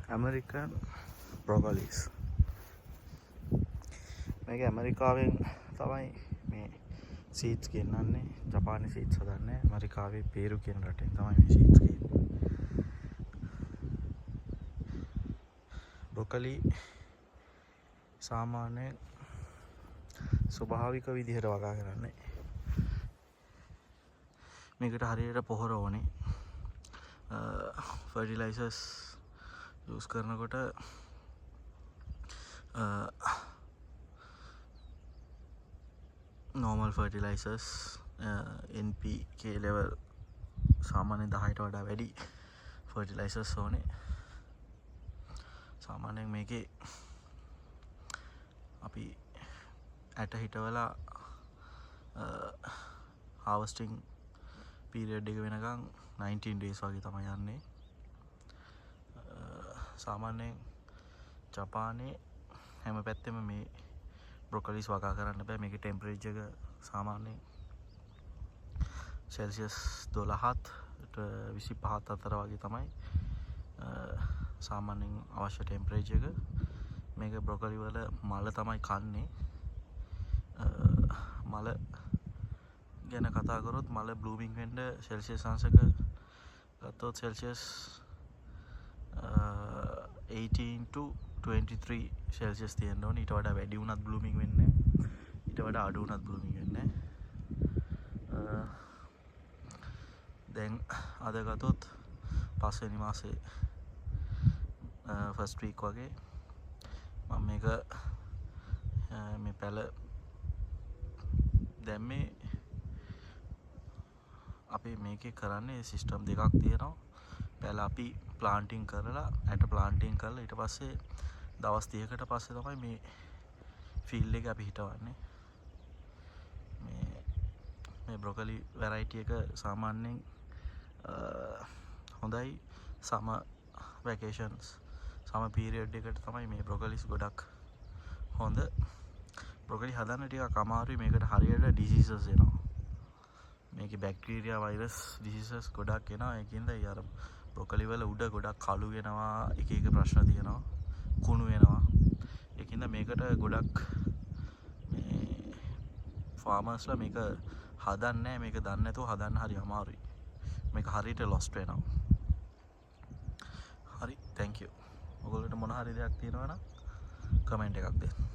American බ්‍රොකලිස්. මේක ඇමරිකාවෙන් තමයි මේ සීඩ්ස් ගෙන්නන්නේ. ජපානයේ සීඩ්ස් හදන්නේ ඇමරිකාවේ පේරු කියන රටෙන් තමයි මේ සීඩ්ස් ගෙන්නේ. බ්‍රොකලි සාමාන්‍යයෙන් ස්වභාවික විදිහට වගා කරන්නේ. මේකට හරියට පොහොර ඕනේ. ෆර්ටිලයිසර්ස් යූස් කරනකොට normal fertilizers NPK level සාමාන්‍යයෙන් 10ට වඩා වැඩි fertilizers ඕනේ. සාමාන්‍යයෙන් මේකේ අපි ඇට හිටවලා harvesting period එක වෙනකන් 19 days වගේ තමයි යන්නේ. සාමාන්‍යයෙන් ජපානයේ හැම පැත්තෙම මේ බ්‍රොකලිස් වගා කරන්න බෑ. මේකේ ටෙම්පරේචර් එක සාමාන්‍යයෙන් සෙල්සියස් 12ත් 25ත් අතර වගේ තමයි සාමාන්‍යයෙන් අවශ්‍ය ටෙම්පරේචර් එක. මේක බ්‍රොකලි වල මල තමයි කන්නේ. මල ගැන කතා කරොත් මල බ්ලූමින් වෙන්න සෙල්සියස් අංශක ගත්තොත් සෙල්සියස් 18 to 23 සෙල්සියස් තියෙන්න ඕනේ. ඊට වඩා වැඩි වුණත් බ්ලූමින් වෙන්නේ නැහැ. ඊට වඩා අඩු වුණත් බ්ලූමින් වෙන්නේ නැහැ. දැන් අද ගත්තොත් පස්වෙනි මාසේ ෆස්ට් වීක් වගේ මම මේක මේ පැල දැම්මේ. අපි මේකේ කරන්නේ සිස්ටම් දෙකක් තියෙනවා. පැල අපි ප්ලාන්ටින් කරලා ඇට ප්ලාන්ටින් කරලා ඊට පස්සේ දවස් 30කට පස්සේ තමයි මේ ෆීල්ඩ් එක අපි හිටවන්නේ. මේ බ්‍රොකලි වැරයිටි එක සාමාන්‍යයෙන් හොඳයි සම වැකේෂන්ස් සම පීරියඩ් එකට තමයි මේ බ්‍රොකලිස් ගොඩක් හොඳ. බ්‍රොකලි හදන්න ටිකක් අමාරුයි. මේකට හරියට ඩිසීසස් එනවා. මේකේ බැක්ටීරියා වෛරස් ඩිසීසස් ගොඩක් එනවා. ඒකින්ද අර බ්‍රොකලි වල උඩ ගොඩක් කළු වෙනවා. එක එක ප්‍රශ්න තියෙනවා. කුණු වෙනවා. ඒකින්ද මේකට ගොඩක් මේ ෆාමර්ස්ලා මේක හදන්නේ. මේක දන්නේ නැතුව හදන්න හරි අමාරුයි. මේක හරියට ලොස්ට් වෙනවා. හරි thank you. ඔයගොල්ලන්ට මොන හරි දෙයක් තියෙනවා නම් කමෙන්ට් එකක් දෙන්න.